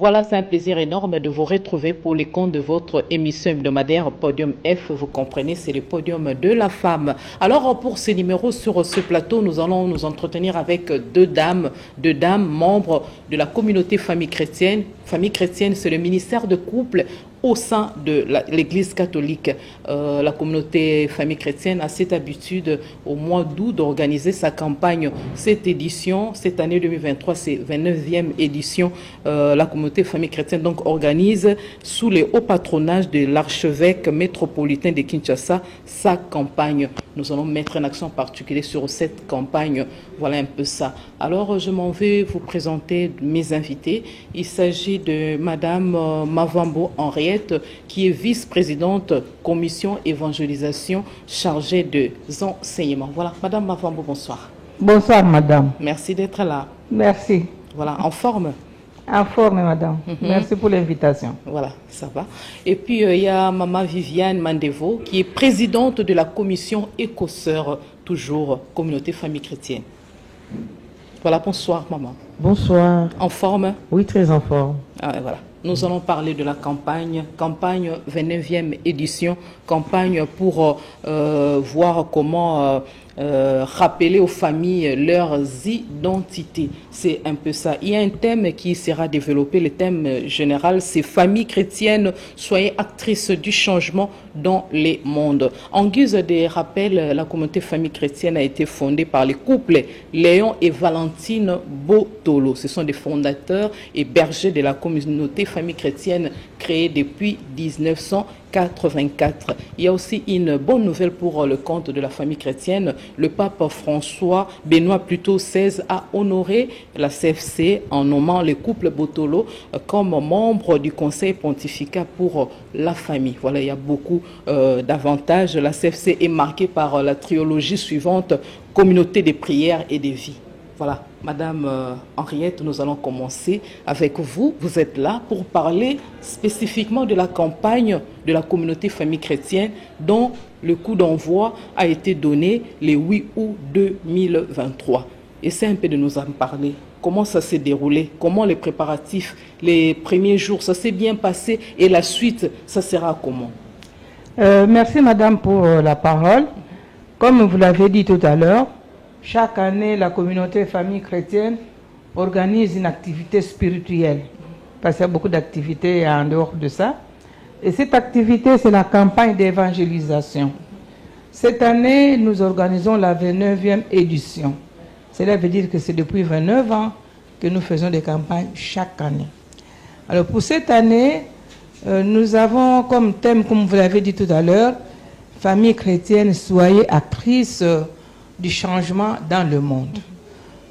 Voilà, c'est un plaisir énorme de vous retrouver pour les comptes de votre émission hebdomadaire Podium F. Vous comprenez, c'est le podium de la femme. Alors, pour ces numéros sur ce plateau, nous allons nous entretenir avec deux dames membres de la communauté famille chrétienne. Famille chrétienne, c'est le ministère de couple au sein de l'Église catholique. La communauté famille chrétienne a cette habitude au mois d'août d'organiser sa campagne. Cette édition, cette année 2023, c'est 29e édition. La communauté famille chrétienne donc organise sous le haut patronage de l'archevêque métropolitain de Kinshasa sa campagne. Nous allons mettre un accent particulier sur cette campagne. Voilà un peu ça. Alors, je m'en vais vous présenter mes invités. Il s'agit de Madame Mavambo Henriette, qui est vice-présidente commission évangélisation chargée des enseignements. Voilà, Madame Mavambo, bonsoir. Bonsoir, Madame. Merci d'être là. Merci. Voilà, en forme? En forme, Madame. Merci pour l'invitation. Voilà, ça va. Et puis, il y a Maman Viviane Mandevo, qui est présidente de la commission Écosseur, toujours communauté famille chrétienne. Voilà, bonsoir, maman. Bonsoir. En forme? Oui, très en forme. Ah, voilà. Nous allons parler de la campagne 29e édition, campagne pour voir comment rappeler aux familles leurs identités. C'est un peu ça. Il y a un thème qui sera développé, le thème général, c'est famille chrétienne, soyez actrices du changement dans les mondes. En guise de rappel, la communauté famille chrétienne a été fondée par les couples Léon et Valentine Botolo. Ce sont des fondateurs et bergers de la communauté famille chrétienne créée depuis 1984. Il y a aussi une bonne nouvelle pour le compte de la famille chrétienne. Le pape Benoît XVI a honoré la CFC en nommant le couple Botolo comme membre du conseil pontifical pour la famille. Voilà, il y a beaucoup d'avantages. La CFC est marquée par la trilogie suivante, communauté des prières et des vies. Voilà, Madame Henriette, nous allons commencer avec vous. Vous êtes là pour parler spécifiquement de la campagne de la communauté famille chrétienne dont le coup d'envoi a été donné le 8 août 2023. Essayez un peu de nous en parler. Comment ça s'est déroulé? Comment les préparatifs, les premiers jours, ça s'est bien passé et la suite, ça sera comment? Merci, Madame, pour la parole. Comme vous l'avez dit tout à l'heure, chaque année, la communauté famille chrétienne organise une activité spirituelle. Parce qu'il y a beaucoup d'activités en dehors de ça. Et cette activité, c'est la campagne d'évangélisation. Cette année, nous organisons la 29e édition. Cela veut dire que c'est depuis 29 ans que nous faisons des campagnes chaque année. Alors pour cette année, nous avons comme thème, comme vous l'avez dit tout à l'heure, famille chrétienne, soyez actrices du changement dans le monde.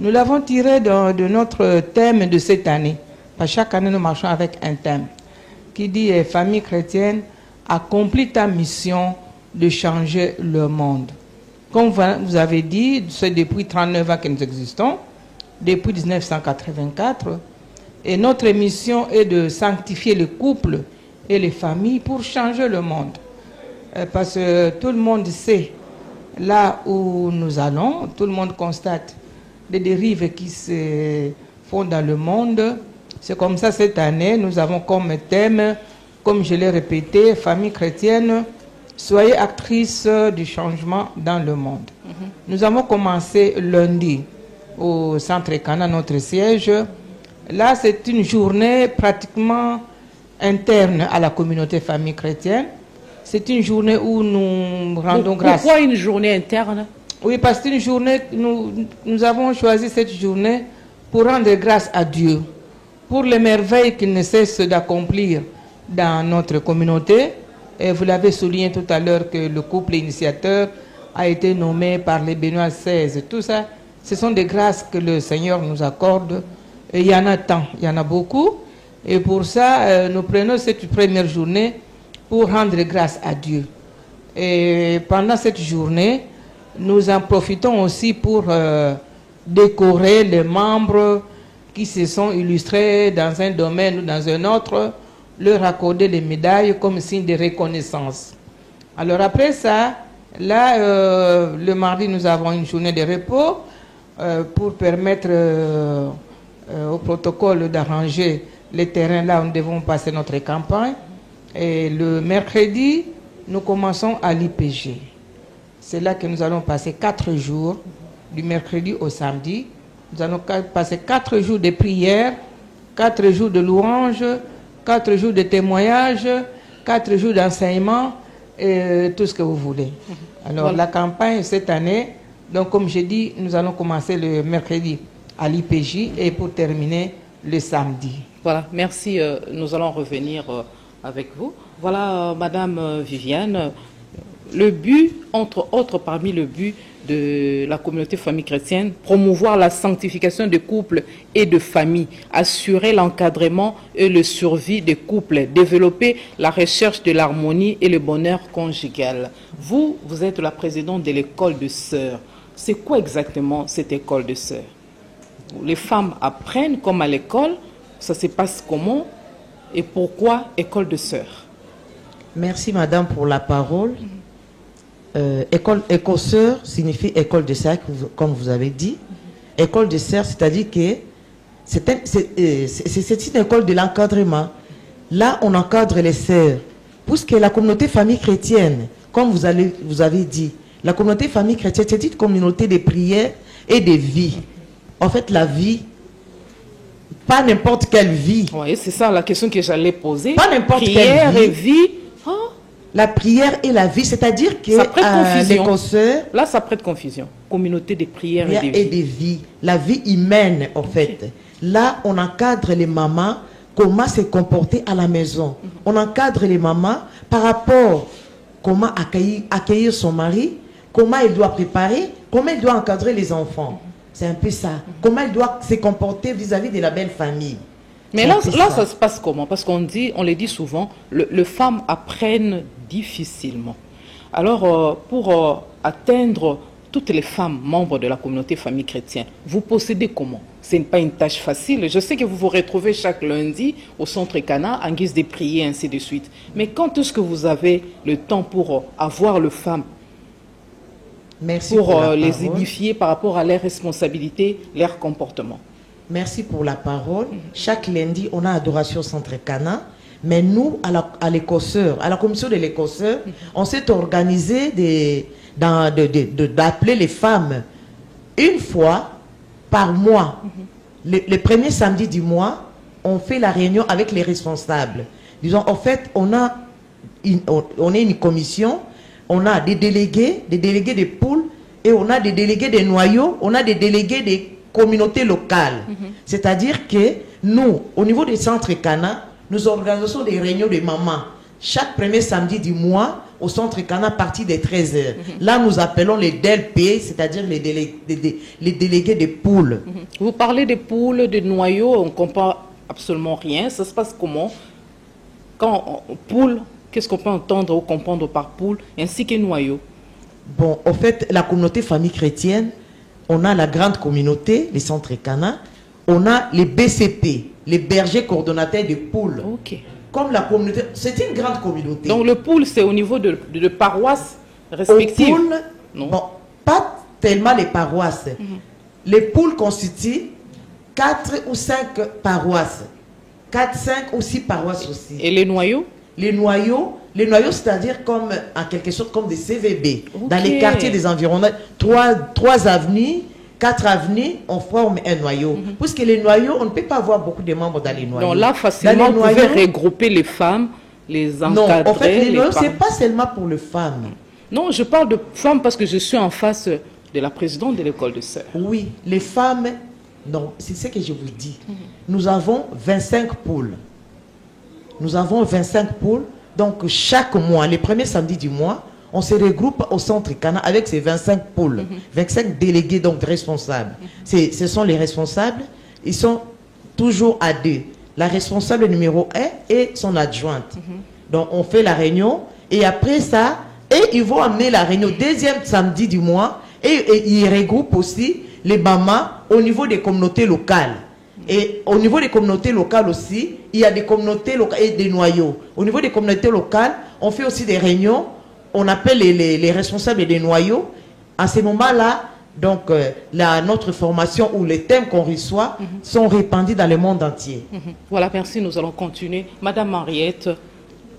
Nous l'avons tiré de notre thème de cette année. Parce que chaque année, nous marchons avec un thème qui dit « Famille chrétienne, accomplis ta mission de changer le monde ». Comme vous avez dit, c'est depuis 39 ans que nous existons, depuis 1984. Et notre mission est de sanctifier les couples et les familles pour changer le monde. Parce que tout le monde sait là où nous allons, tout le monde constate des dérives qui se font dans le monde. C'est comme ça cette année, nous avons comme thème, comme je l'ai répété, famille chrétienne, soyez actrices du changement dans le monde. Nous avons commencé lundi au centre Cana, notre siège. Là, c'est une journée pratiquement interne à la communauté famille chrétienne. C'est une journée où nous rendons grâce. Pourquoi une journée interne? Oui, parce que c'est une journée, nous avons choisi cette journée pour rendre grâce à Dieu, pour les merveilles qu'il ne cesse d'accomplir dans notre communauté. Et vous l'avez souligné tout à l'heure que le couple initiateur a été nommé par les Benoît XVI. Tout ça, ce sont des grâces que le Seigneur nous accorde. Et il y en a tant, il y en a beaucoup. Et pour ça, nous prenons cette première journée pour rendre grâce à Dieu. Et pendant cette journée, nous en profitons aussi pour décorer les membres qui se sont illustrés dans un domaine ou dans un autre, leur accorder des médailles comme signe de reconnaissance. Alors après ça, là, le mardi, nous avons une journée de repos pour permettre au protocole d'arranger les terrains là où nous devons passer notre campagne. Et le mercredi, nous commençons à l'IPG. C'est là que nous allons passer 4 jours, du mercredi au samedi. Nous allons passer 4 jours de prière, 4 jours de louange, 4 jours de témoignage, 4 jours d'enseignement, et tout ce que vous voulez. Alors, voilà. La campagne cette année, donc comme j'ai dit, nous allons commencer le mercredi à l'IPJ et pour terminer le samedi. Voilà, merci. Nous allons revenir avec vous. Voilà, Madame Viviane, le but, entre autres, parmi le but de la communauté famille chrétienne, promouvoir la sanctification des couples et de familles, assurer l'encadrement et le survie des couples, développer la recherche de l'harmonie et le bonheur conjugal. Vous êtes la présidente de l'école de sœurs. C'est quoi exactement cette école de sœurs? Les femmes apprennent comme à l'école, ça se passe comment et pourquoi école de sœurs? Merci madame pour la parole. École-sœur signifie école de sœurs, comme vous avez dit. École de sœurs, c'est-à-dire que c'est une école de l'encadrement. Là, on encadre les sœurs. Puisque la communauté famille chrétienne, comme vous avez dit, la communauté famille chrétienne, c'est une communauté de prière et de vie. En fait, la vie, pas n'importe quelle vie. Oui, c'est ça la question que j'allais poser. Pas n'importe quelle vie. Prière et vie. Oh. La prière et la vie, c'est-à-dire que les consoeurs... Là, ça prête confusion. Communauté de prière et de vie. La vie humaine, en fait. Là, on encadre les mamans, comment se comporter à la maison. On encadre les mamans par rapport à comment accueillir son mari, comment elle doit préparer, comment elle doit encadrer les enfants. C'est un peu ça. Comment elle doit se comporter vis-à-vis de la belle famille. Mais là, ça se passe comment? Parce qu'on les dit souvent, les femmes apprennent difficilement. Alors, pour atteindre toutes les femmes membres de la communauté famille chrétienne, vous procédez comment? Ce n'est pas une tâche facile. Je sais que vous vous retrouvez chaque lundi au centre Cana en guise de prier, ainsi de suite. Mais quand est-ce que vous avez le temps pour avoir les femmes? Merci pour les édifier par rapport à leurs responsabilités, leur comportement. Merci pour la parole. Chaque lundi, on a adoration centre Cana. Mais nous, à l'écosseur, à la commission de l'écosseur, on s'est organisé d'appeler les femmes une fois par mois. Le premier samedi du mois, on fait la réunion avec les responsables. Disons, en fait, on est une commission, on a des délégués des poules, et on a des délégués des noyaux, on a des délégués des communautés locales. C'est-à-dire que nous, au niveau des centres Cana, nous organisons des réunions de mamans. Chaque premier samedi du mois, au centre Cana, à partir des 13h. Là, nous appelons les DLP, c'est-à-dire les délégués des poules. Vous parlez des poules, des noyaux, on ne comprend absolument rien. Ça se passe comment? Quand poule, qu'est-ce qu'on peut entendre ou comprendre par poule, ainsi que noyau? Bon, en fait, la communauté famille chrétienne, on a la grande communauté, les centres Cana, on a les BCP, les bergers coordonnateurs de poules. Ok. Comme la communauté, c'est une grande communauté. Donc le poule, c'est au niveau de paroisses respectives? Poules, bon, pas tellement les paroisses. Les poules constituent 4 ou 5 paroisses. 4, 5 ou 6 paroisses aussi. Et les noyaux? Les noyaux, c'est-à-dire comme, en quelque sorte comme des CVB. Okay. Dans les quartiers des environnants, 3 avenues, 4 avenues, on forme un noyau. Puisque les noyaux, on ne peut pas avoir beaucoup de membres dans les noyaux. Donc là, facilement, vous pouvez regrouper les femmes, les encadrer. Non, en fait, les noyaux, ce n'est pas seulement pour les femmes. Non, je parle de femmes parce que je suis en face de la présidente de l'école de sœurs. Oui, les femmes, non, c'est ce que je vous dis. Nous avons 25 poules. Nous avons 25 poules. Donc, chaque mois, les premiers samedis du mois, on se regroupe au centre Cana avec ces 25 poules. 25 délégués, donc responsables. Ce sont les responsables. Ils sont toujours à 2. La responsable numéro 1 et son adjointe. Donc, on fait la réunion. Et après ça, ils vont amener la réunion deuxième samedi du mois. Et ils regroupent aussi les mamans au niveau des communautés locales. Et au niveau des communautés locales aussi, il y a des communautés locales et des noyaux. Au niveau des communautés locales, on fait aussi des réunions. On appelle les responsables des noyaux. À ce moment-là, Donc, notre formation ou les thèmes qu'on reçoit sont répandus dans le monde entier. Voilà, merci. Nous allons continuer. Madame Henriette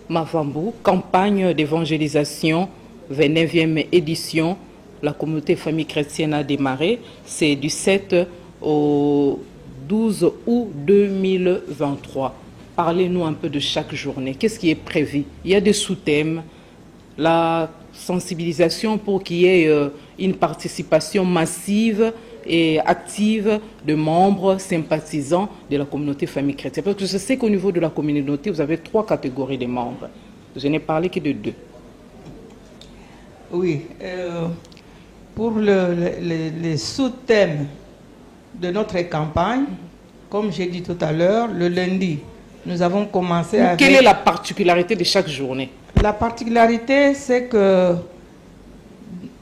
Mavambou, campagne d'évangélisation, 29e édition. La communauté famille chrétienne a démarré. C'est du 7 au 12 août 2023. Parlez-nous un peu de chaque journée. Qu'est-ce qui est prévu? Il y a des sous-thèmes. La sensibilisation pour qu'il y ait une participation massive et active de membres sympathisants de la communauté famille chrétienne. Parce que je sais qu'au niveau de la communauté, vous avez 3 catégories de membres. Je n'ai parlé que de 2. Oui. Pour les sous-thèmes de notre campagne, comme j'ai dit tout à l'heure, le lundi, nous avons commencé avec... Quelle est la particularité de chaque journée? La particularité, c'est que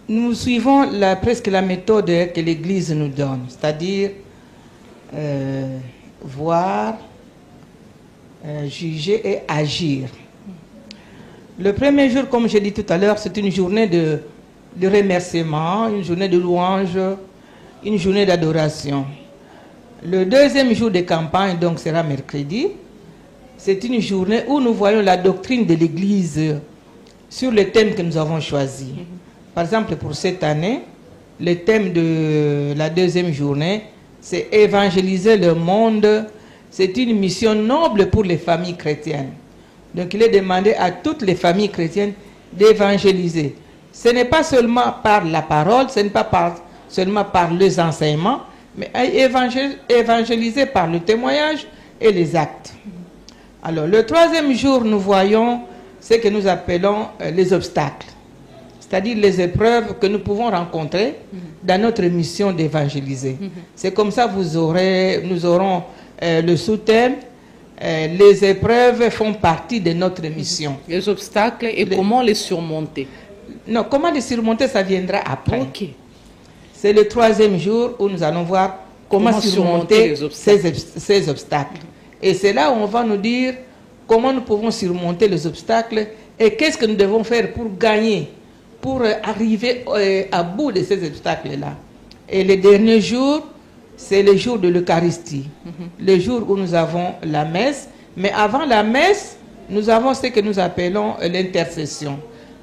nous suivons presque la méthode que l'Église nous donne, c'est-à-dire voir, juger et agir. Le premier jour, comme j'ai dit tout à l'heure, c'est une journée de remerciement, une journée de louange, une journée d'adoration. Le deuxième jour de campagne, donc, sera mercredi. C'est une journée où nous voyons la doctrine de l'Église sur les thèmes que nous avons choisis. Par exemple, pour cette année, le thème de la deuxième journée, c'est évangéliser le monde. C'est une mission noble pour les familles chrétiennes. Donc, il est demandé à toutes les familles chrétiennes d'évangéliser. Ce n'est pas seulement par la parole, ce n'est pas seulement par les enseignements, mais évangéliser par le témoignage et les actes. Alors, le troisième jour, nous voyons ce que nous appelons les obstacles, c'est-à-dire les épreuves que nous pouvons rencontrer dans notre mission d'évangéliser. C'est comme ça que nous aurons le sous-thème. Les épreuves font partie de notre mission. Les obstacles et comment les surmonter? Non, comment les surmonter, ça viendra après. Ok. C'est le troisième jour où nous allons voir comment surmonter ces obstacles. Et c'est là où on va nous dire comment nous pouvons surmonter les obstacles et qu'est-ce que nous devons faire pour gagner, pour arriver à bout de ces obstacles-là. Et le dernier jour, c'est le jour de l'Eucharistie, le jour où nous avons la messe. Mais avant la messe, nous avons ce que nous appelons l'intercession.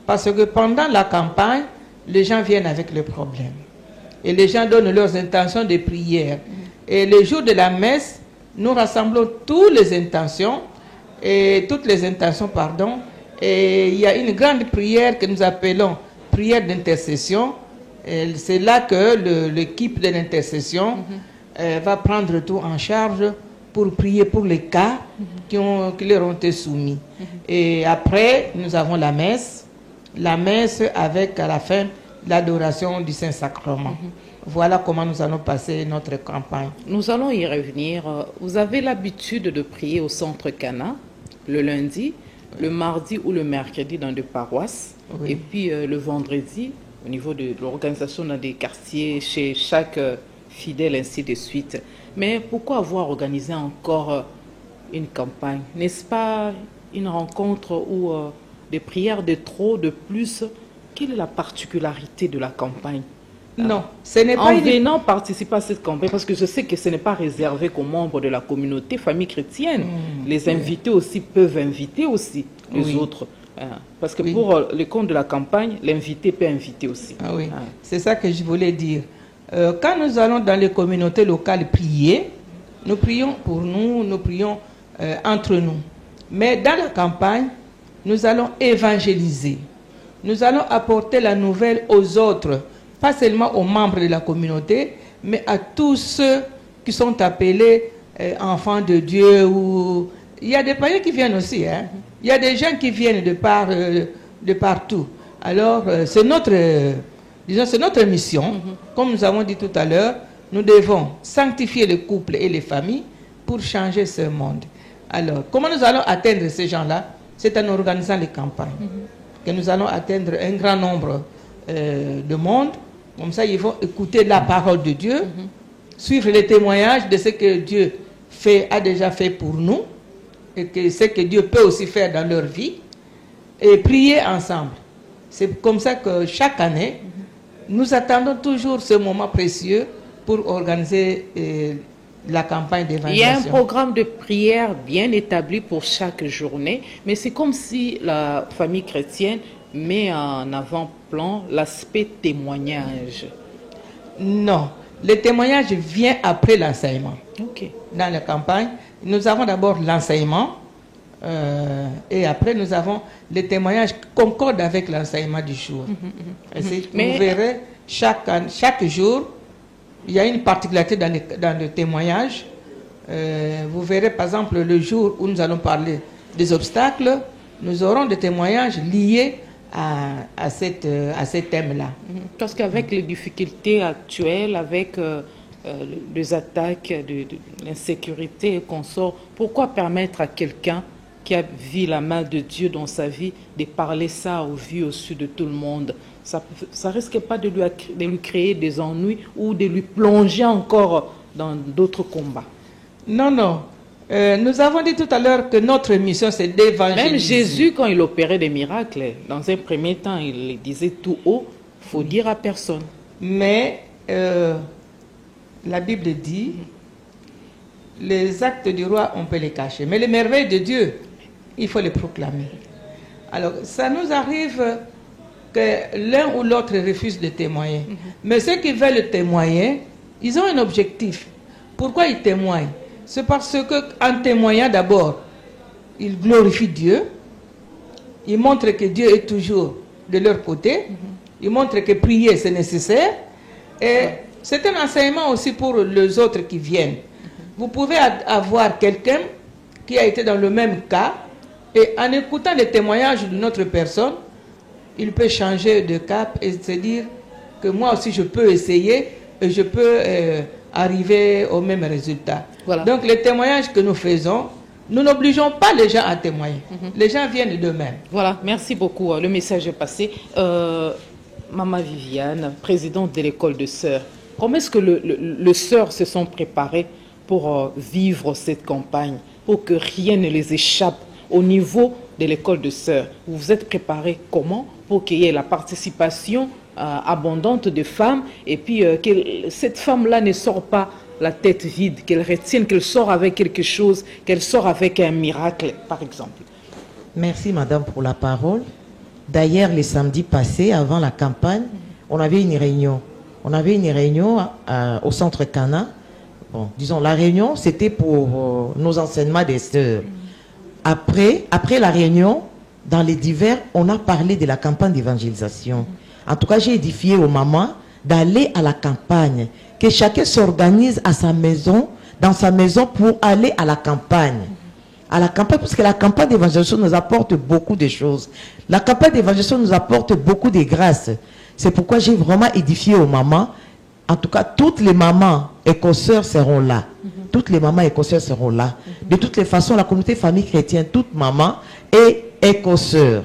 Parce que pendant la campagne, les gens viennent avec leurs problèmes. Et les gens donnent leurs intentions de prière. Et le jour de la messe, nous rassemblons toutes les intentions, et il y a une grande prière que nous appelons prière d'intercession. C'est là que l'équipe de l'intercession va prendre tout en charge pour prier pour les cas qui leur ont été soumis. Et après, nous avons la messe avec à la fin l'adoration du Saint-Sacrement. Voilà comment nous allons passer notre campagne. Nous allons y revenir. Vous avez l'habitude de prier au centre Cana le lundi, le mardi ou le mercredi dans des paroisses, et puis le vendredi au niveau de l'organisation dans des quartiers chez chaque fidèle, ainsi de suite. Mais pourquoi avoir organisé encore une campagne? N'est-ce pas une rencontre ou des prières de trop, de plus? Quelle est la particularité de la campagne? Non, ce n'est pas... En venant participer à cette campagne, parce que je sais que ce n'est pas réservé qu'aux membres de la communauté famille chrétienne. Les invités aussi peuvent inviter aussi les autres. Parce que pour le compte de la campagne, l'invité peut inviter aussi. C'est ça que je voulais dire. Quand nous allons dans les communautés locales prier, nous prions pour nous, nous prions entre nous. Mais dans la campagne, nous allons évangéliser. Nous allons apporter la nouvelle aux autres, pas seulement aux membres de la communauté, mais à tous ceux qui sont appelés enfants de Dieu. Ou... Il y a des païens qui viennent aussi. Il y a des gens qui viennent de partout. Alors, c'est notre mission. Comme nous avons dit tout à l'heure, nous devons sanctifier les couples et les familles pour changer ce monde. Alors, comment nous allons atteindre ces gens-là? C'est en organisant les campagnes que nous allons atteindre un grand nombre de monde. Comme ça, ils vont écouter la parole de Dieu, suivre les témoignages de ce que Dieu a déjà fait pour nous et que ce que Dieu peut aussi faire dans leur vie et prier ensemble. C'est comme ça que chaque année, nous attendons toujours ce moment précieux pour organiser la campagne d'évangélisation. Il y a un programme de prière bien établi pour chaque journée, mais c'est comme si la famille chrétienne met en avant-plan l'aspect témoignage. Non, le témoignage vient après l'enseignement. Ok. Dans la campagne, nous avons d'abord l'enseignement et après nous avons les témoignages qui concordent avec l'enseignement du jour. Vous verrez, chaque jour, il y a une particularité dans le témoignage. Vous verrez par exemple le jour où nous allons parler des obstacles, nous aurons des témoignages liés à ces thèmes-là. Parce qu'avec les difficultés actuelles, avec les attaques, de l'insécurité et consorts, pourquoi permettre à quelqu'un qui a vu la main de Dieu dans sa vie de parler ça au vu, au su de tout le monde? Ça risque pas de lui créer des ennuis ou de lui plonger encore dans d'autres combats. Non, non. Nous avons dit tout à l'heure que notre mission, c'est d'évangéliser. Même Jésus, quand il opérait des miracles, dans un premier temps, il disait tout haut, il faut dire à personne. Mais la Bible dit, les actes du roi, on peut les cacher. Mais les merveilles de Dieu, il faut les proclamer. Alors, ça nous arrive que l'un ou l'autre refuse de témoigner. Mais ceux qui veulent témoigner, ils ont un objectif. Pourquoi ils témoignent? C'est parce qu'en témoignant d'abord, ils glorifient Dieu, ils montrent que Dieu est toujours de leur côté, ils montrent que prier c'est nécessaire, et c'est un enseignement aussi pour les autres qui viennent. Vous pouvez avoir quelqu'un qui a été dans le même cas, et en écoutant les témoignages de notre personne, il peut changer de cap et se dire que moi aussi je peux essayer et je peux arriver au même résultat. Voilà. Donc les témoignages que nous faisons, nous n'obligeons pas les gens à témoigner. Les gens viennent d'eux-mêmes. Voilà, merci beaucoup. Le message est passé. Maman Viviane, présidente de l'école de sœurs, comment est-ce que les sœurs se sont préparées pour vivre cette campagne, pour que rien ne les échappe au niveau de l'école de sœurs? Vous vous êtes préparés comment pour qu'il y ait la participation abondante de femmes et puis que cette femme-là ne sort pas la tête vide, qu'elle retienne, qu'elle sort avec quelque chose, qu'elle sort avec un miracle, par exemple? Merci madame pour la parole. D'ailleurs, les samedis passés, avant la campagne, on avait une réunion. On avait une réunion au centre Cana. Bon, disons, la réunion, c'était pour nos enseignements des sœurs. Après la réunion, dans les divers, on a parlé de la campagne d'évangélisation. En tout cas, j'ai édifié aux mamans d'aller à la campagne, que chacun s'organise à sa maison, dans sa maison pour aller à la campagne. À la campagne, parce que la campagne d'évangélisation nous apporte beaucoup de choses. La campagne d'évangélisation nous apporte beaucoup de grâces. C'est pourquoi j'ai vraiment édifié aux mamans. En tout cas, toutes les mamans écosseurs seront là. Toutes les mamans écosseurs seront là. De toutes les façons, la communauté famille chrétienne, toute maman est écosseur.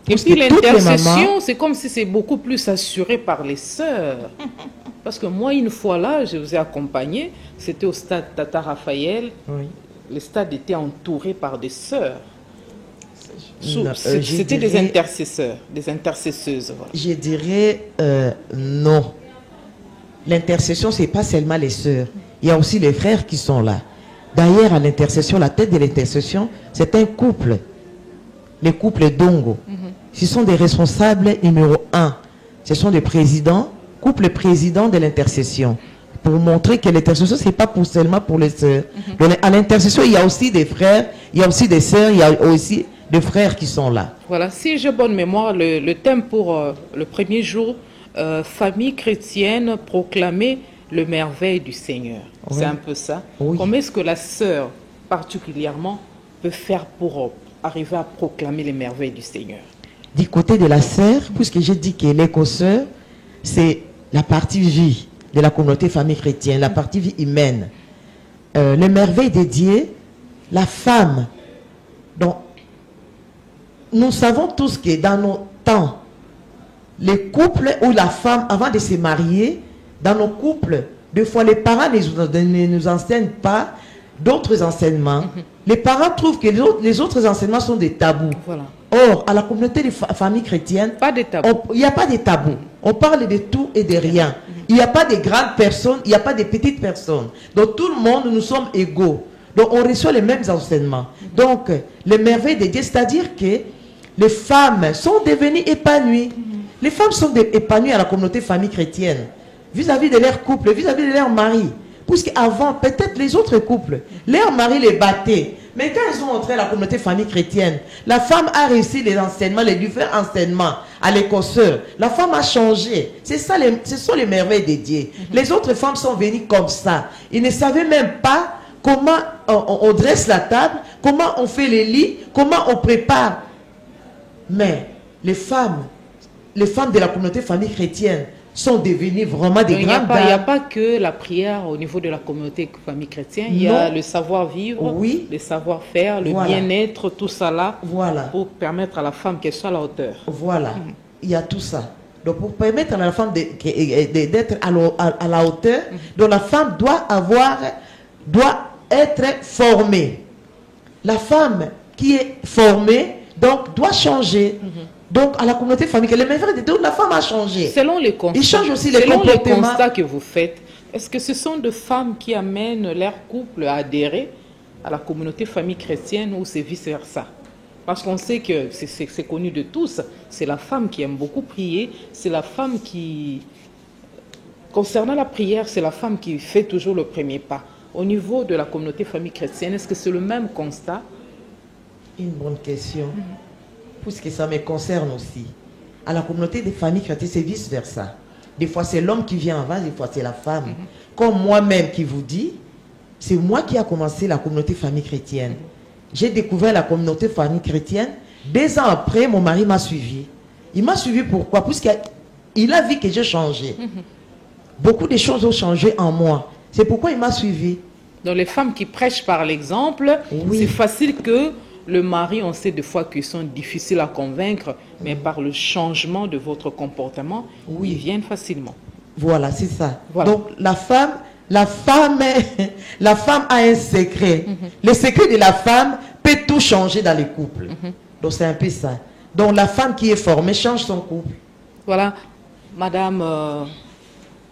Et puis l'intercession, c'est comme si c'est beaucoup plus assuré par les sœurs. Parce que moi, une fois là, je vous ai accompagné, c'était au stade Tata Raphaël. Oui. Le stade était entouré par des sœurs. C'était des intercesseurs, des intercesseuses. Voilà. Je dirais non. L'intercession, ce n'est pas seulement les sœurs. Il y a aussi les frères qui sont là. D'ailleurs, à l'intercession, la tête de l'intercession, c'est un couple. Les couples Dongo. Ce sont des responsables numéro 1. Ce sont des présidents, couple président de l'intercession. Pour montrer que l'intercession, ce n'est pas seulement pour les sœurs. À l'intercession, il y a aussi des frères, il y a aussi des sœurs, il y a aussi des frères qui sont là. Voilà, si j'ai bonne mémoire, le thème pour le premier jour, famille chrétienne, proclamer le merveille du Seigneur. Oui. C'est un peu ça. Oui. Comment est-ce que la sœur, particulièrement, peut faire pour arriver à proclamer les merveilles du Seigneur? Du côté de la sœur, puisque j'ai dit que l'écosseur, c'est la partie vie de la communauté famille chrétienne, la partie vie humaine. Les merveilles de Dieu, la femme. Donc, nous savons tous que dans nos temps, les couples où la femme, avant de se marier, dans nos couples, des fois les parents ne nous enseignent pas d'autres enseignements. Les parents trouvent que les autres enseignements sont des tabous. Voilà. Or, à la communauté des familles chrétiennes, pas de tabou. Il n'y a pas de tabou. On parle de tout et de rien. Il n'y a pas de grandes personnes, il n'y a pas de petites personnes. Donc tout le monde, nous sommes égaux. Donc on reçoit les mêmes enseignements. Donc les merveilles de Dieu, c'est-à-dire que les femmes sont devenues épanouies. Les femmes sont épanouies à la communauté famille chrétienne, vis-à-vis de leur couple, vis-à-vis de leur mari. Puisqu'avant, peut-être les autres couples, leur mari les battait. Mais quand ils ont entré à la communauté famille chrétienne, la femme a réussi les enseignements, les différents enseignements à l'écosseur. La femme a changé. C'est ça, ce sont les merveilles de Dieu. Les autres femmes sont venues comme ça. Ils ne savaient même pas comment on dresse la table, comment on fait les lits, comment on prépare. Mais les femmes de la communauté famille chrétienne sont devenues vraiment des grandes dames. Il n'y a pas que la prière au niveau de la communauté famille chrétienne. Il y a le savoir-vivre, oui, le savoir-faire, le bien-être, tout ça là, pour permettre à la femme qu'elle soit à la hauteur. Voilà, il y a tout ça. Donc pour permettre à la femme d'être à la hauteur, donc la femme doit être formée. La femme qui est formée, donc doit changer. Donc, à la communauté familiale, les merveilles de Dieu, la femme a changé. Selon les constats, il change aussi les comportements. Les constats que vous faites, est-ce que ce sont des femmes qui amènent leur couple à adhérer à la communauté famille chrétienne ou c'est vice-versa? Parce qu'on sait que c'est connu de tous, c'est la femme qui aime beaucoup prier, c'est la femme qui... Concernant la prière, c'est la femme qui fait toujours le premier pas. Au niveau de la communauté famille chrétienne, est-ce que c'est le même constat? Une bonne question. Puisque ça me concerne aussi. À la communauté des familles chrétiennes, c'est vice-versa. Des fois, c'est l'homme qui vient avant, des fois, c'est la femme. Comme moi-même qui vous dis, c'est moi qui a commencé la communauté famille chrétienne. J'ai découvert la communauté famille chrétienne. 2 ans après, mon mari m'a suivi. Il m'a suivi pourquoi? Puisqu'il a vu que j'ai changé. Beaucoup de choses ont changé en moi. C'est pourquoi il m'a suivi. Donc les femmes qui prêchent par l'exemple, c'est facile que le mari, on sait des fois qu'ils sont difficiles à convaincre, mais par le changement de votre comportement, ils viennent facilement. Voilà, c'est ça. Voilà. Donc la femme a un secret. Le secret de la femme peut tout changer dans les couples. Donc c'est un peu ça. Donc la femme qui est formée change son couple. Voilà, Madame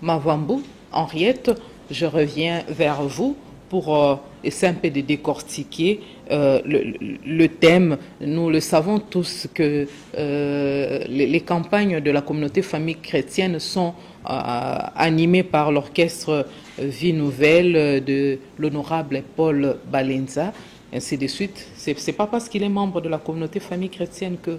Mavambou, Henriette, je reviens vers vous pour essayer un peu de décortiquer le thème. Nous le savons tous que les campagnes de la communauté famille chrétienne sont animées par l'orchestre Vie Nouvelle de l'honorable Paul Balenza, ainsi de suite. C'est pas parce qu'il est membre de la communauté famille chrétienne que...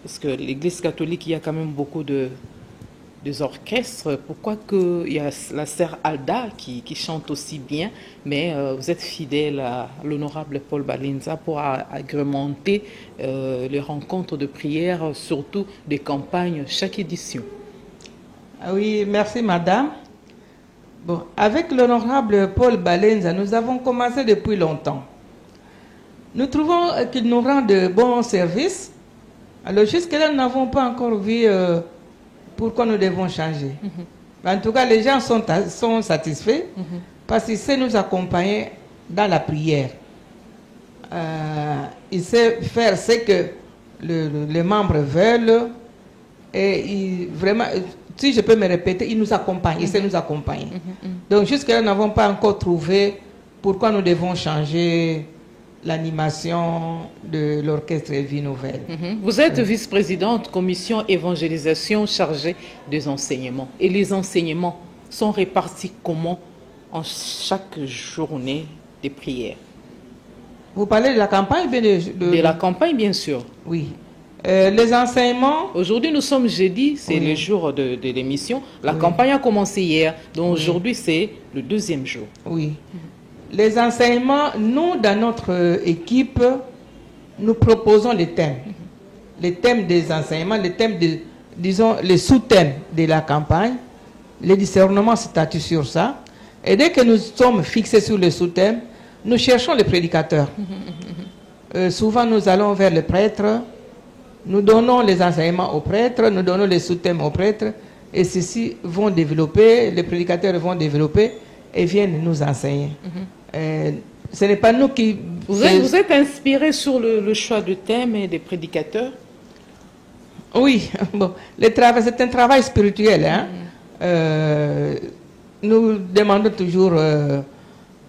Parce que l'Église catholique, il y a quand même beaucoup des orchestres. Pourquoi qu'il y a la sœur Alda qui chante aussi bien, mais vous êtes fidèle à l'honorable Paul Balenza pour agrémenter les rencontres de prière, surtout des campagnes chaque édition. Oui, merci madame. Bon, avec l'honorable Paul Balenza, nous avons commencé depuis longtemps. Nous trouvons qu'il nous rend de bons services. Alors jusque-là, nous n'avons pas encore vu pourquoi nous devons changer. En tout cas, les gens sont satisfaits parce qu'il sait nous accompagner dans la prière. Il sait faire ce que les membres veulent et vraiment, si je peux me répéter, il nous accompagne, il sait nous accompagner. Donc jusque-là, nous n'avons pas encore trouvé pourquoi nous devons changer l'animation de l'orchestre Vie Nouvelle. Vous êtes vice-présidente commission évangélisation chargée des enseignements. Et les enseignements sont répartis comment en chaque journée des prières? Vous parlez de la campagne? De la campagne, bien sûr. Oui. Les enseignements... Aujourd'hui, nous sommes jeudi, c'est le jour de l'émission. La campagne a commencé hier, donc aujourd'hui, c'est le 2e jour. Oui. Les enseignements, nous, dans notre équipe, nous proposons les thèmes. Les thèmes des enseignements, les thèmes, disons, les sous-thèmes de la campagne. Les discernements statuent sur ça. Et dès que nous sommes fixés sur les sous-thèmes, nous cherchons les prédicateurs. Souvent, nous allons vers les prêtres. Nous donnons les enseignements aux prêtres, nous donnons les sous-thèmes aux prêtres. Et ceux-ci vont développer, les prédicateurs vont développer et viennent nous enseigner. Ce n'est pas nous qui Vous êtes inspiré sur le choix de thème et des prédicateurs? Oui, bon, c'est un travail spirituel. Hein? Nous demandons toujours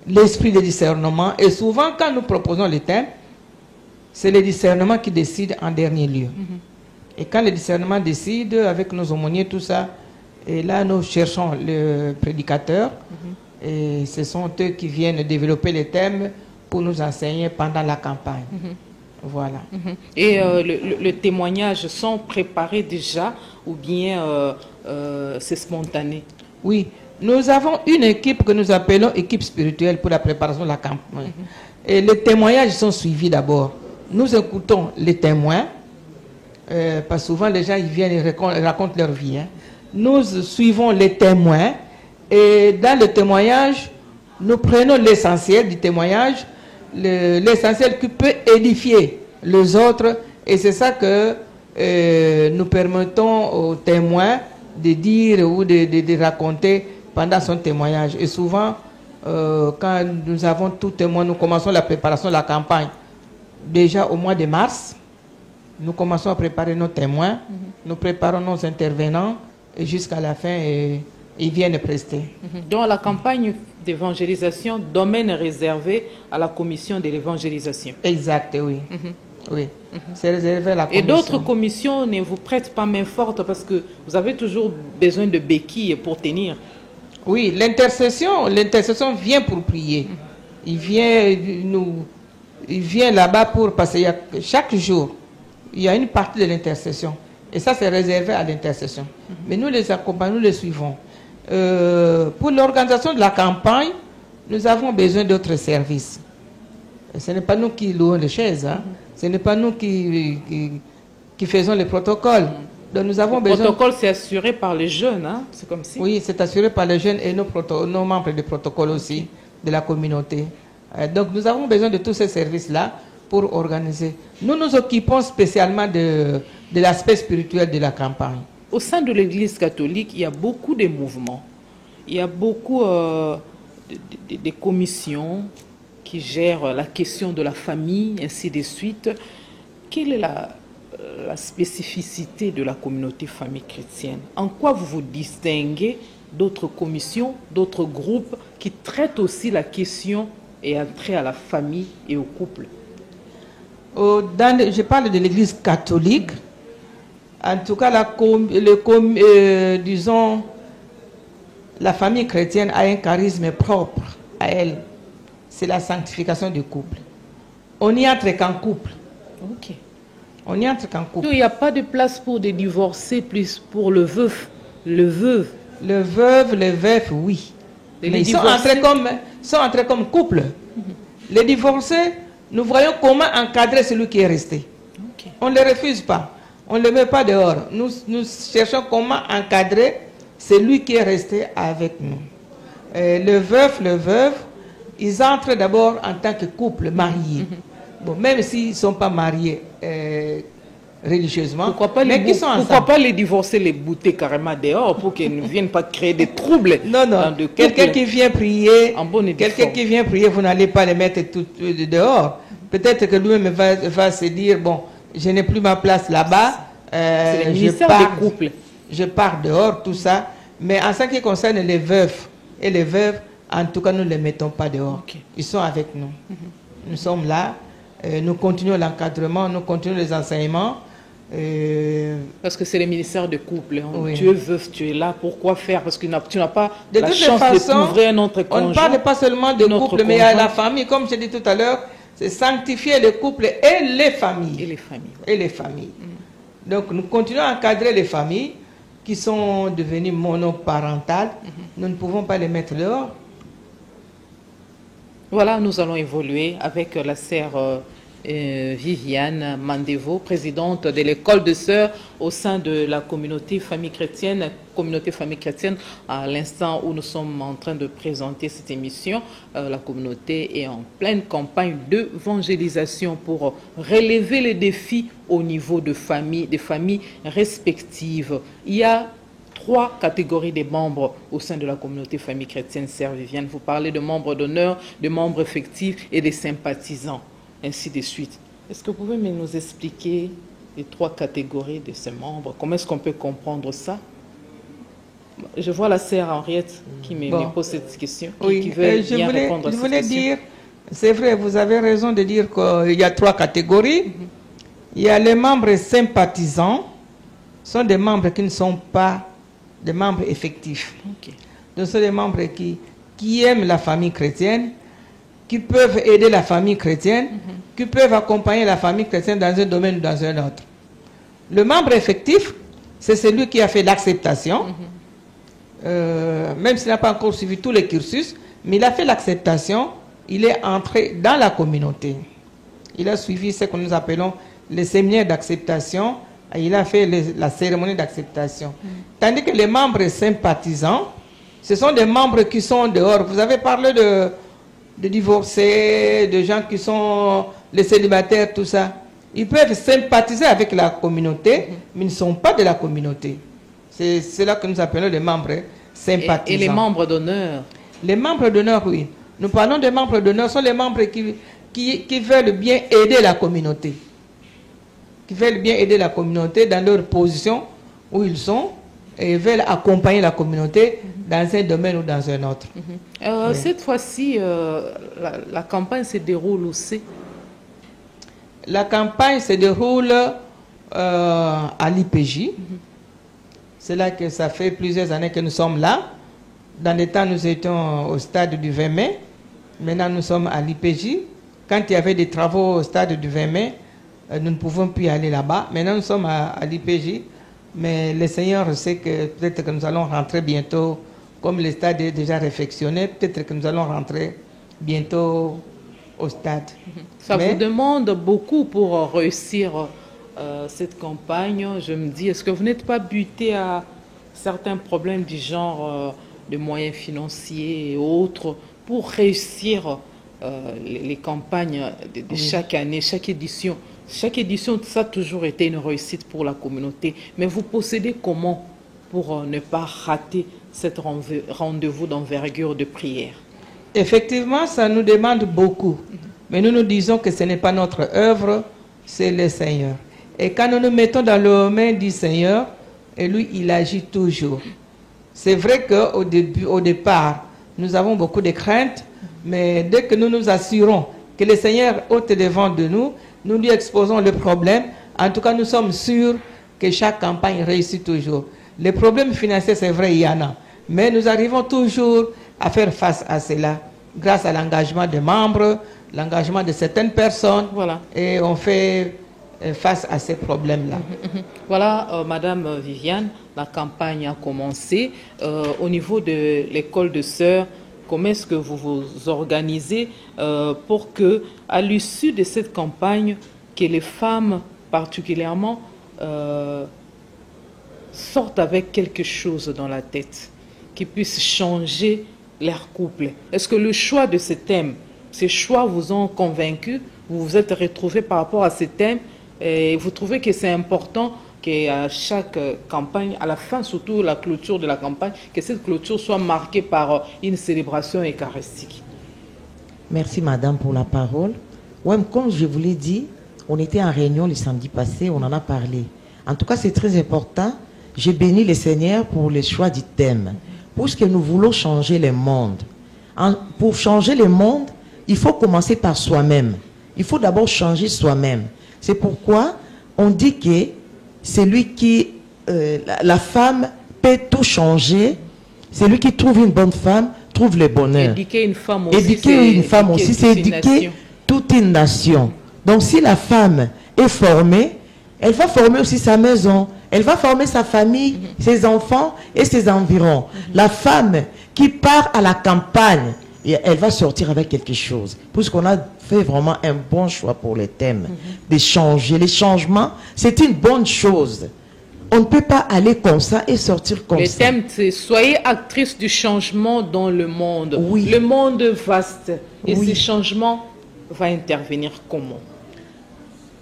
l'esprit de discernement. Et souvent, quand nous proposons les thèmes, c'est le discernement qui décide en dernier lieu. Et quand le discernement décide, avec nos aumôniers, tout ça, et là, nous cherchons le prédicateur. Et ce sont eux qui viennent développer les thèmes pour nous enseigner pendant la campagne. Voilà. Et le témoignage sont préparés déjà ou bien c'est spontané? Oui, nous avons une équipe que nous appelons équipe spirituelle pour la préparation de la campagne. Et les témoignages sont suivis d'abord. Nous écoutons les témoins, parce que souvent les gens ils viennent et racontent leur vie. Hein. Nous suivons les témoins et dans le témoignage, nous prenons l'essentiel du témoignage, l'essentiel qui peut édifier les autres, et c'est ça que nous permettons aux témoins de dire ou de raconter pendant son témoignage. Et souvent, quand nous avons tout témoin, nous commençons la préparation de la campagne. Déjà au mois de mars, nous commençons à préparer nos témoins, nous préparons nos intervenants, et jusqu'à la fin, ils viennent prester. Dans la campagne d'évangélisation, domaine réservé à la commission de l'évangélisation. Exact, oui. Oui, c'est réservé à la commission. Et d'autres commissions ne vous prêtent pas main forte parce que vous avez toujours besoin de béquilles pour tenir. Oui, l'intercession vient pour prier. Il vient là-bas pour passer. Chaque jour, il y a une partie de l'intercession. Et ça, c'est réservé à l'intercession. Mais nous les accompagnons, nous les suivons. Pour l'organisation de la campagne, nous avons besoin d'autres services. Et ce n'est pas nous qui louons les chaises. Hein. Ce n'est pas nous qui faisons les protocoles. Donc nous avons besoin... Le protocole, c'est assuré par les jeunes. Hein. C'est comme si... Oui, c'est assuré par les jeunes et nos membres du protocole aussi, de la communauté. Donc nous avons besoin de tous ces services-là pour organiser. Nous nous occupons spécialement de l'aspect spirituel de la campagne. Au sein de l'Église catholique, il y a beaucoup de mouvements. Il y a beaucoup de commissions qui gèrent la question de la famille, ainsi de suite. Quelle est la spécificité de la communauté famille chrétienne? En quoi vous vous distinguez d'autres commissions, d'autres groupes qui traitent aussi la question et trait à la famille et au couple? Je parle de l'Église catholique. En tout cas, disons, la famille chrétienne a un charisme propre à elle. C'est la sanctification du couple. On n'y entre qu'en couple. Ok. On n'y entre qu'en couple. Donc, il n'y a pas de place pour des divorcés, plus pour le veuf. Le veuve. Le veuve, le veuf, oui. Mais ils sont entrés comme couple. Les divorcés, nous voyons comment encadrer celui qui est resté. Okay. On ne le refuse pas. On ne le met pas dehors. Nous cherchons comment encadrer celui qui est resté avec nous. Le veuf, le veuve, ils entrent d'abord en tant que couple marié. Bon, même s'ils ne sont pas mariés religieusement. Pourquoi pas les divorcer, les bouter carrément dehors pour qu'ils ne viennent pas créer des troubles? Non. Quelqu'un qui vient prier, vous n'allez pas les mettre tout dehors. Peut-être que lui-même va se dire, bon, je n'ai plus ma place là-bas. C'est le ministère des couples. Je pars dehors, tout ça. Mais en ce qui concerne les veufs et les veuves, en tout cas, nous ne les mettons pas dehors. Okay. Ils sont avec nous. Nous sommes là. Nous continuons l'encadrement, nous continuons les enseignements. Parce que c'est le ministère de couple. Hein. Oui. Tu es veuf, tu es là. Pourquoi faire? Parce que tu n'as pas la chance de couvrir notre conjoint. On ne parle pas seulement de couple, mais à la famille, comme je dis tout à l'heure, c'est sanctifier le couple et les familles. Et les familles. Donc nous continuons à encadrer les familles qui sont devenues monoparentales. Nous ne pouvons pas les mettre dehors. Voilà, nous allons évoluer avec la sœur Viviane Mandevo, présidente de l'école de sœurs au sein de la communauté famille chrétienne. À l'instant où nous sommes en train de présenter cette émission, la communauté est en pleine campagne d'évangélisation pour relever les défis au niveau des familles respectives. Il y a 3 catégories de membres au sein de la communauté famille chrétienne. Sœur Viviane, vous parlez de membres d'honneur, de membres effectifs et des sympathisants. ainsi de suite. Est-ce que vous pouvez nous expliquer les 3 catégories de ces membres? Comment est-ce qu'on peut comprendre ça? Je vois la sœur Henriette qui me pose cette question, qui veut bien répondre à cette question. Je voulais dire, c'est vrai, vous avez raison de dire qu'il y a 3 catégories. Il y a les membres sympathisants, sont des membres qui ne sont pas des membres effectifs. Donc, ce sont des membres qui aiment la famille chrétienne, qui peuvent aider la famille chrétienne, qui peuvent accompagner la famille chrétienne dans un domaine ou dans un autre. Le membre effectif, c'est celui qui a fait l'acceptation, même s'il n'a pas encore suivi tous les cursus, mais il a fait l'acceptation, il est entré dans la communauté. Il a suivi ce que nous appelons les séminaires d'acceptation, il a fait la cérémonie d'acceptation. Tandis que les membres sympathisants, ce sont des membres qui sont dehors. Vous avez parlé de divorcés, de gens qui sont les célibataires, tout ça. Ils peuvent sympathiser avec la communauté, mais ils ne sont pas de la communauté. C'est là que nous appelons les membres sympathisants. Et les membres d'honneur? Les membres d'honneur, oui. Nous parlons des membres d'honneur, ce sont les membres qui veulent bien aider la communauté. Qui veulent bien aider la communauté dans leur position où ils sont et veulent accompagner la communauté dans un domaine ou dans un autre. Oui. Cette fois-ci, la campagne se déroule aussi? La campagne se déroule à l'IPJ. C'est là que ça fait plusieurs années que nous sommes là. Dans les temps, nous étions au stade du 20 mai. Maintenant, nous sommes à l'IPJ. Quand il y avait des travaux au stade du 20 mai, nous ne pouvons plus aller là-bas. Maintenant, nous sommes à l'IPJ. Mais le Seigneur sait que peut-être que nous allons rentrer bientôt, comme le stade est déjà réfectionné, peut-être que nous allons rentrer bientôt au stade. Ça vous demande beaucoup pour réussir cette campagne. Je me dis, est-ce que vous n'êtes pas buté à certains problèmes du genre de moyens financiers et autres pour réussir les campagnes de chaque année, chaque édition? Chaque édition, ça a toujours été une réussite pour la communauté. Mais vous procédez comment pour ne pas rater cet rendez-vous d'envergure de prière? Effectivement, ça nous demande beaucoup. Mais nous nous disons que ce n'est pas notre œuvre, c'est le Seigneur. Et quand nous nous mettons dans les mains du Seigneur, et lui, il agit toujours. C'est vrai qu'au départ, nous avons beaucoup de craintes, mais dès que nous nous assurons que le Seigneur ôte devant de nous, nous lui exposons le problème. En tout cas, nous sommes sûrs que chaque campagne réussit toujours. Les problèmes financiers, c'est vrai, il y en a. Mais nous arrivons toujours à faire face à cela grâce à l'engagement des membres, l'engagement de certaines personnes. Voilà. Et on fait face à ces problèmes-là. Voilà, Madame Viviane, la campagne a commencé. Au niveau de l'école de sœurs, comment est-ce que vous vous organisez pour que, à l'issue de cette campagne, que les femmes particulièrement sortent avec quelque chose dans la tête, qui puissent changer leur couple? Est-ce que le choix de ce thème, ces choix vous ont convaincu? Vous vous êtes retrouvés par rapport à ces thèmes et vous trouvez que c'est important qu'à chaque campagne, à la fin, surtout la clôture de la campagne, que cette clôture soit marquée par une célébration eucharistique? Merci Madame pour la parole. Ouais, comme je vous l'ai dit, on était en réunion le samedi passé, on en a parlé. En tout cas, c'est très important. J'ai béni le Seigneur pour le choix du thème. Puisque nous voulons changer le monde. Pour changer le monde, il faut commencer par soi-même. Il faut d'abord changer soi-même. C'est pourquoi on dit que celui qui, la femme peut tout changer. Celui qui trouve une bonne femme trouve le bonheur. Éduquer une femme aussi, c'est éduquer toute une nation. Donc si la femme est formée, elle va former aussi sa maison, elle va former sa famille, ses enfants et ses environs. La femme qui part à la campagne, elle va sortir avec quelque chose. Puisqu'on a fait vraiment un bon choix pour les thèmes, de changer. Les changements, c'est une bonne chose. On ne peut pas aller comme ça et sortir comme ça. Le thème, c'est « Soyez actrice du changement dans le monde ». Oui. Le monde vaste. Et ce changement va intervenir comment?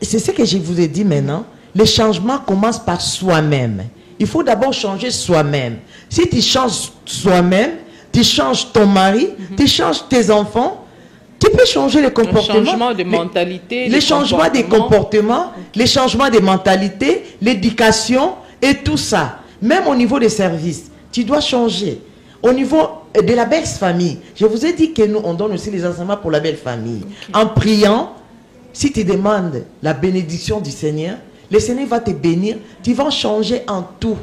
C'est ce que je vous ai dit maintenant. Le changement commence par soi-même. Il faut d'abord changer soi-même. Si tu changes soi-même, tu changes ton mari, tu changes tes enfants, tu Tu peux changer les comportements. Le changement de mentalité. Les changements des comportements, les changements des mentalités, l'éducation et tout ça. Même au niveau des services, tu dois changer. Au niveau de la belle famille, je vous ai dit que nous, on donne aussi les enseignements pour la belle famille. Okay. En priant, si tu demandes la bénédiction du Seigneur, le Seigneur va te bénir. Tu vas changer en tout.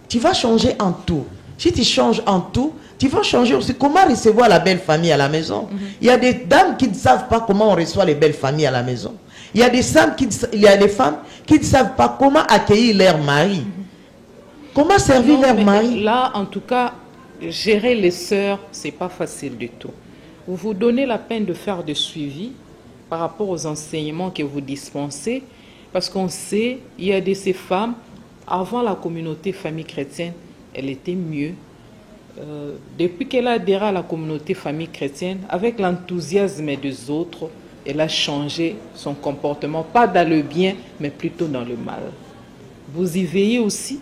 Tu vas changer en tout. Si tu changes en tout, tu vas changer aussi comment recevoir la belle famille à la maison. Il y a des dames qui ne savent pas comment on reçoit les belles familles à la maison. Il y a des femmes qui ne savent pas comment accueillir leur mari. Comment servir leur mari. Là, en tout cas, gérer les sœurs, c'est pas facile du tout. Vous vous donnez la peine de faire des suivis par rapport aux enseignements que vous dispensez, parce qu'on sait, il y a de ces femmes, avant la communauté famille chrétienne, elle était mieux. Depuis qu'elle a adhéré à la communauté famille chrétienne, avec l'enthousiasme des autres, elle a changé son comportement, pas dans le bien, mais plutôt dans le mal. Vous y veillez aussi?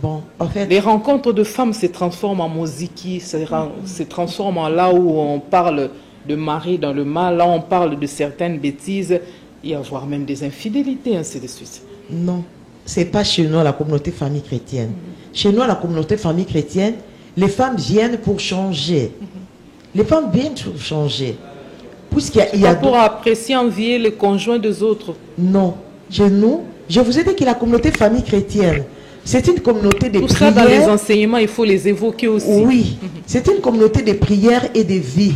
Bon, en fait, les rencontres de femmes se transforment en moziki, se transforment en là où on parle de mari dans le mal, là on parle de certaines bêtises, il y a voire même des infidélités, ainsi de suite. Non, c'est pas chez nous la communauté famille chrétienne. Chez nous, la communauté famille chrétienne, les femmes viennent pour changer. Les femmes viennent pour changer. Puisqu'il y a pour apprécier, envier les conjoints des autres. Non. Chez nous, je vous ai dit que la communauté famille chrétienne, c'est une communauté de prières. Tout ça, dans les enseignements, il faut les évoquer aussi. Oui. C'est une communauté de prières et de vie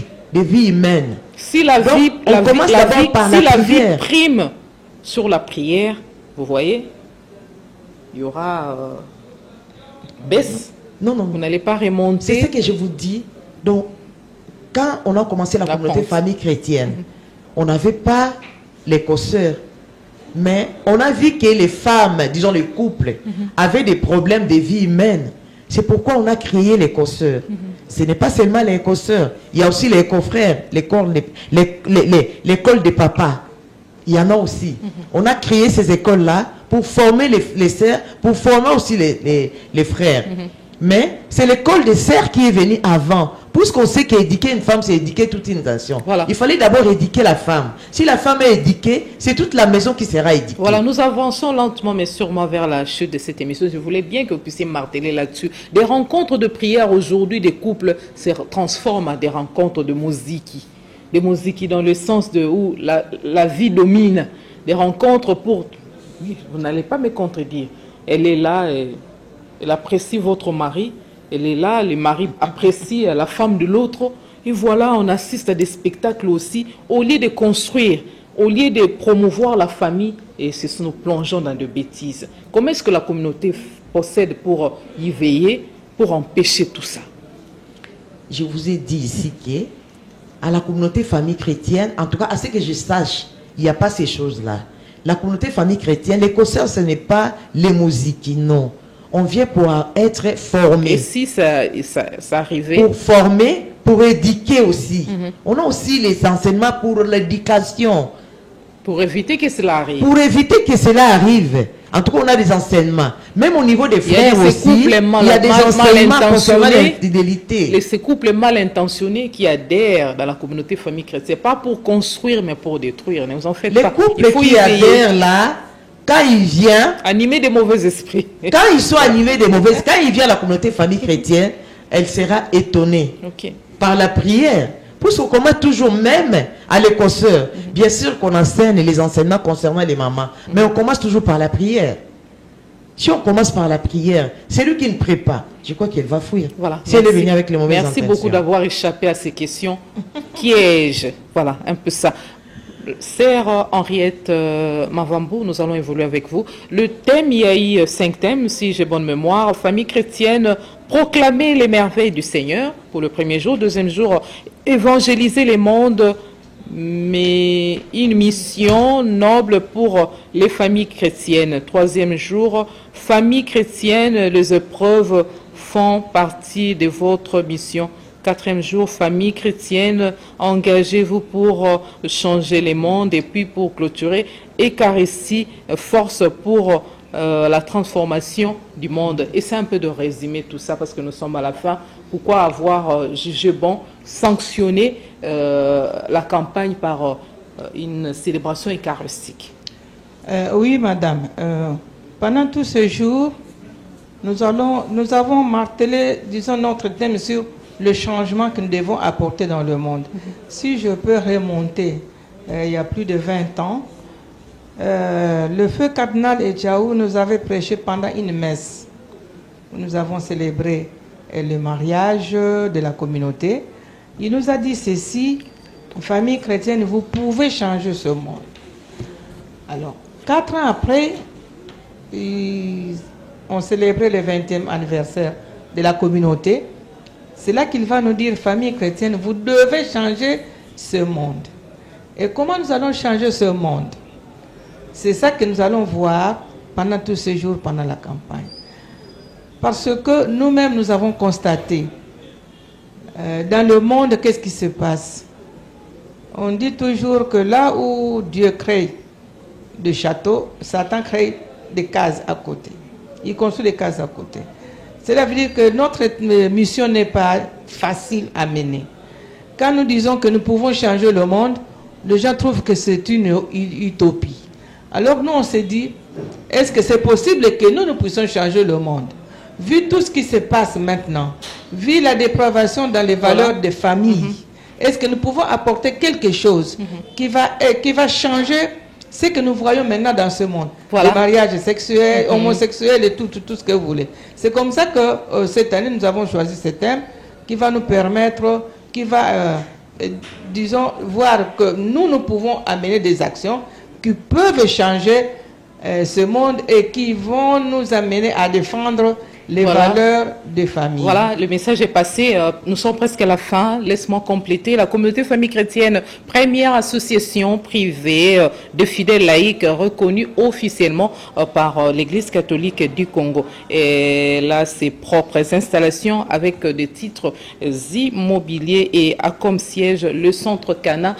humaine. Si la vie prime sur la prière, vous voyez, il y aura baisse. Non. Vous n'allez pas remonter. C'est ce que je vous dis. Donc, quand on a commencé la communauté famille chrétienne, on n'avait pas les cosseurs. Mais on a vu que les femmes, disons les couples, avaient des problèmes de vie humaine. C'est pourquoi on a créé les cosseurs. Ce n'est pas seulement les cosseurs. Il y a aussi les confrères, l'école des papas. Il y en a aussi. On a créé ces écoles-là pour former les sœurs, pour former aussi les frères. Mais c'est l'école des sœurs qui est venue avant. Puisqu'on sait qu'éduquer une femme, c'est éduquer toute une nation. Voilà. Il fallait d'abord éduquer la femme. Si la femme est éduquée, c'est toute la maison qui sera éduquée. Voilà, nous avançons lentement mais sûrement vers la chute de cette émission. Je voulais bien que vous puissiez marteler là-dessus. Des rencontres de prière aujourd'hui, des couples se transforment en des rencontres de moziki. Des moziki dans le sens de où la vie domine. Des rencontres pour... Oui, vous n'allez pas me contredire. Elle est là, elle apprécie votre mari. Elle est là, le mari apprécie la femme de l'autre. Et voilà, on assiste à des spectacles aussi. Au lieu de construire, au lieu de promouvoir la famille, et nous plongeons dans de bêtises. Comment est-ce que la communauté possède pour y veiller, pour empêcher tout ça? Je vous ai dit ici que à la communauté famille chrétienne, en tout cas à ce que je sache, il n'y a pas ces choses-là. La communauté famille chrétienne, les concerts, ce n'est pas les musiques, non. On vient pour être formé. Et si ça arrivait? Pour former, pour éduquer aussi. On a aussi les enseignements pour l'éducation. Pour éviter que cela arrive. Pour éviter que cela arrive. En tout cas, on a des enseignements. Même au niveau des frères aussi, il y a des enseignements concernant l'infidélité. Ces couples mal intentionnés qui adhèrent dans la communauté famille chrétienne, pas pour construire, mais pour détruire. Ne vous en faites pas. Les couples qui adhèrent là, quand il vient... Animer des mauvais esprits. Quand ils sont animés des mauvais esprits, quand il vient à la communauté famille chrétienne, elle sera étonnée par la prière. Puisqu'on commence toujours même à l'écosseur. Bien sûr qu'on enseigne les enseignements concernant les mamans, mais on commence toujours par la prière. Si on commence par la prière, c'est lui qui ne prie pas. Je crois qu'elle va fuir. Voilà. Si elle est venue avec les mauvaises intentions. Merci beaucoup d'avoir échappé à ces questions. Qui ai-je? Voilà, un peu ça. Sœur Henriette Mavambou, nous allons évoluer avec vous. Le thème, il y a eu 5 thèmes, si j'ai bonne mémoire. Famille chrétienne, proclamer les merveilles du Seigneur pour le premier jour. Deuxième jour, évangéliser les mondes, mais une mission noble pour les familles chrétiennes. Troisième jour, famille chrétienne, les épreuves font partie de votre mission. Quatrième jour, famille chrétienne, engagez-vous pour changer les mondes. Et puis pour clôturer, Eucharistie, force pour la transformation du monde. Et c'est un peu de résumer tout ça parce que nous sommes à la fin Pourquoi avoir jugé bon sanctionner la campagne par une célébration eucharistique? Oui, madame. Pendant tous ces jours, nous avons martelé, disons, notre thème sur le changement que nous devons apporter dans le monde. Si je peux remonter il y a plus de 20 ans, le feu cardinal Echaou nous avait prêché pendant une messe. Nous avons célébré le mariage de la communauté. Il nous a dit ceci: famille chrétienne, vous pouvez changer ce monde. Alors, 4 ans après, on célébrait le 20e anniversaire de la communauté. C'est là qu'il va nous dire, famille chrétienne, vous devez changer ce monde. Et comment nous allons changer ce monde? C'est ça que nous allons voir pendant tous ces jours, pendant la campagne. Parce que nous-mêmes, nous avons constaté, dans le monde, qu'est-ce qui se passe? On dit toujours que là où Dieu crée des châteaux, Satan crée des cases à côté. Il construit des cases à côté. Cela veut dire que notre mission n'est pas facile à mener. Quand nous disons que nous pouvons changer le monde, les gens trouvent que c'est une utopie. Alors nous, on s'est dit, est-ce que c'est possible que nous puissions changer le monde? Vu tout ce qui se passe maintenant, vu la dépravation dans les valeurs des familles, est-ce que nous pouvons apporter quelque chose qui va changer ce que nous voyons maintenant dans ce monde? Voilà. Les mariages sexuels, homosexuels et tout ce que vous voulez. C'est comme ça que cette année, nous avons choisi ce thème qui va nous permettre, qui va, disons, voir que nous pouvons amener des actions qui peuvent changer ce monde et qui vont nous amener à défendre les valeurs des familles. Voilà, le message est passé. Nous sommes presque à la fin. Laisse-moi compléter. La communauté famille chrétienne, première association privée de fidèles laïcs reconnue officiellement par l'Église catholique du Congo. Et là, ses propres installations avec des titres immobiliers et a comme siège le centre Cana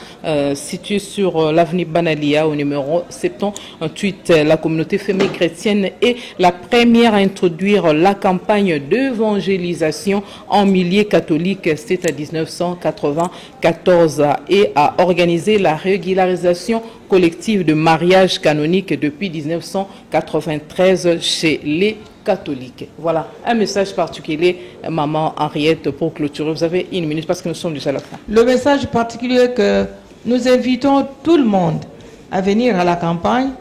situé sur l'avenue Banalia au numéro 78. La communauté famille chrétienne est la première à introduire la campagne d'évangélisation en milieu catholique, c'est à 1994, et a organisé la régularisation collective de mariage canonique depuis 1993 chez les catholiques. Voilà, un message particulier, maman Henriette, pour clôturer. Vous avez 1 minute parce que nous sommes déjà à la fin. Le message particulier que nous invitons tout le monde à venir à la campagne,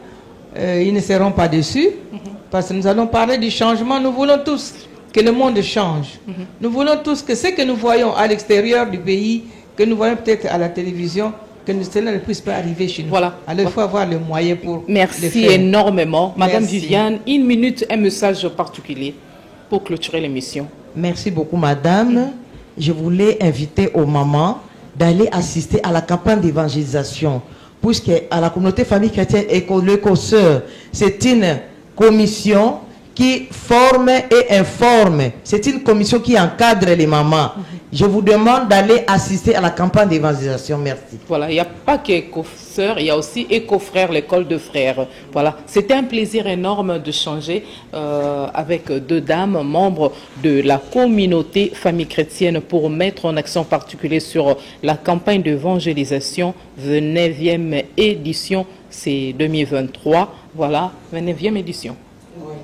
ils ne seront pas déçus. Parce que nous allons parler du changement. Nous voulons tous que le monde change. Nous voulons tous que ce que nous voyons à l'extérieur du pays, que nous voyons peut-être à la télévision, que cela ne puisse pas arriver chez nous. Voilà. Alors il faut avoir le moyen pour Merci le faire. énormément. Madame Merci. Viviane, 1 minute, un message particulier pour clôturer l'émission. Merci beaucoup, madame. Je voulais inviter aux mamans d'aller assister à la campagne d'évangélisation. Puisque à la communauté famille chrétienne éco-sœur, c'est une commission qui forme et informe. C'est une commission qui encadre les mamans. Je vous demande d'aller assister à la campagne d'évangélisation. Merci. Voilà, il n'y a pas qu'Éco-Sœurs, il y a aussi Éco-Frères, l'école de frères. Voilà, c'était un plaisir énorme de changer avec 2 dames, membres de la communauté famille chrétienne, pour mettre en accent particulier sur la campagne d'évangélisation, 29e édition, c'est 2023. Voilà, 29e édition.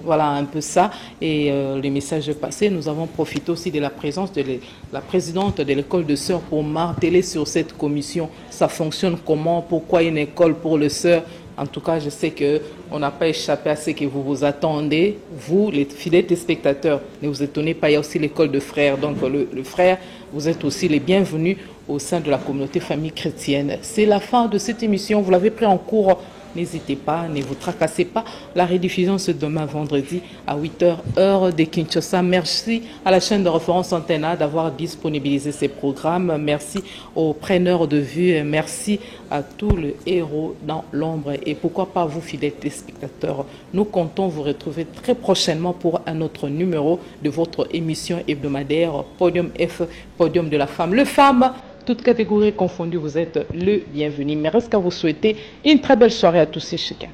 Voilà un peu ça. Et les messages passés, nous avons profité aussi de la présence de la présidente de l'école de sœurs pour marteler sur cette commission. Ça fonctionne comment? Pourquoi une école pour les sœurs? En tout cas, je sais qu'on n'a pas échappé à ce que vous vous attendez. Vous, les fidèles téléspectateurs, ne vous étonnez pas, il y a aussi l'école de frères. Donc le frère, vous êtes aussi les bienvenus au sein de la communauté famille chrétienne. C'est la fin de cette émission. Vous l'avez pris en cours. N'hésitez pas, ne vous tracassez pas. La rediffusion c'est demain vendredi à 8h, heure de Kinshasa. Merci à la chaîne de référence Antena d'avoir disponibilisé ces programmes. Merci aux preneurs de vue. Merci à tous les héros dans l'ombre. Et pourquoi pas vous, fidèles téléspectateurs. Nous comptons vous retrouver très prochainement pour un autre numéro de votre émission hebdomadaire Podium F, Podium de la femme. Le femme, toutes catégories confondues, vous êtes le bienvenu. Mais reste qu'à vous souhaiter une très belle soirée à tous et chacun.